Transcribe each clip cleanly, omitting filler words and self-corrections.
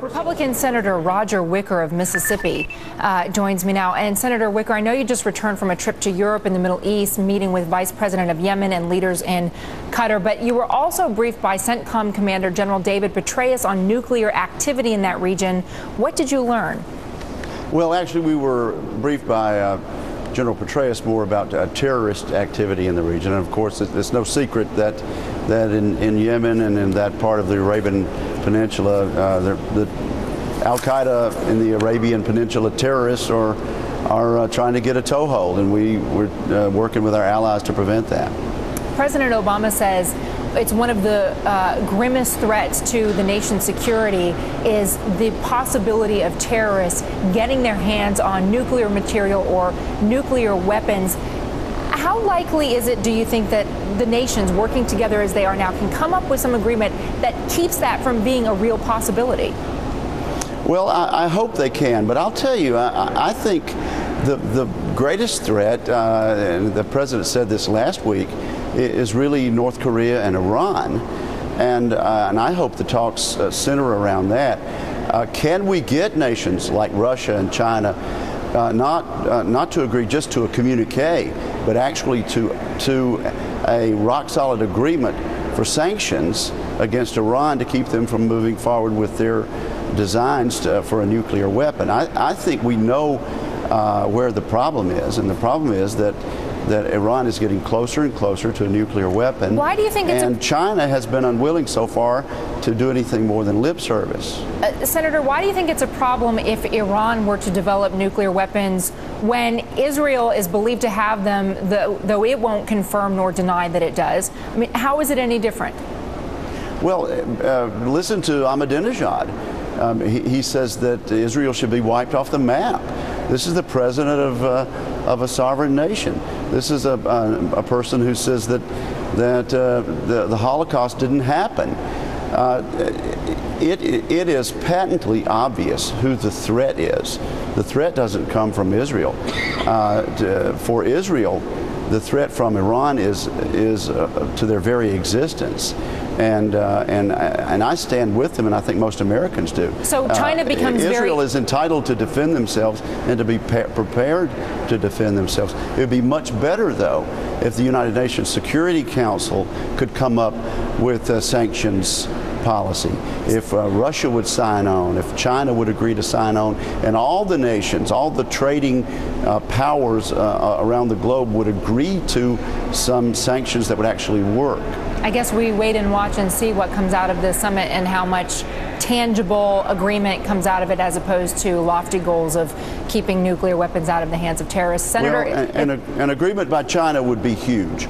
Republican Senator Roger Wicker of Mississippi joins me now. And Senator Wicker, I know you just returned from a trip to Europe and the Middle East, meeting with Vice President of Yemen and leaders in Qatar. But you were also briefed by CENTCOM Commander General David Petraeus on nuclear activity in that region. What did you learn? Well, actually, we were briefed by General Petraeus more about terrorist activity in the region. And of course, it's no secret that in Yemen and in that part of the Arabian Peninsula, the Al-Qaeda in the Arabian Peninsula terrorists are trying to get a toehold, and we're working with our allies to prevent that. President Obama says it's one of the grimmest threats to the nation's security is the possibility of terrorists getting their hands on nuclear material or nuclear weapons. How likely is it, do you think, that the nations working together as they are now can come up with some agreement that keeps that from being a real possibility? Well, I hope they can, but I'll tell you, I think the greatest threat, and the president said this last week, is really North Korea and Iran, and I hope the talks center around that. Can we get nations like Russia and China not to agree just to a communique, but actually to a rock-solid agreement for sanctions against Iran to keep them from moving forward with their designs for a nuclear weapon? I think we know where the problem is, and the problem is that Iran is getting closer and closer to a nuclear weapon. Why do you think and China has been unwilling so far to do anything more than lip service. Senator, why do you think it's a problem if Iran were to develop nuclear weapons when Israel is believed to have them, though it won't confirm nor deny that it does? I mean, how is it any different? Well, listen to Ahmadinejad. He says that Israel should be wiped off the map. This is the president of a sovereign nation. This is a person who says that the Holocaust didn't happen. It is patently obvious who the threat is. The threat doesn't come from Israel. For Israel, the threat from Iran is to their very existence. And I stand with them, and I think most Americans do. So China becomes Israel is entitled to defend themselves and to be prepared to defend themselves. It would be much better, though, if the United Nations Security Council could come up with a sanctions policy. If Russia would sign on, if China would agree to sign on, and all the nations, all the trading powers around the globe would agree to some sanctions that would actually work. I guess we wait and watch and see what comes out of this summit and how much tangible agreement comes out of it, as opposed to lofty goals of keeping nuclear weapons out of the hands of terrorists. Senator, well, an agreement by China would be huge.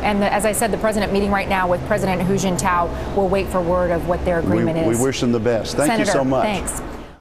And as I said, the president meeting right now with President Hu Jintao will wait for word of what their agreement is. We wish them the best. Thank you so much. Thanks.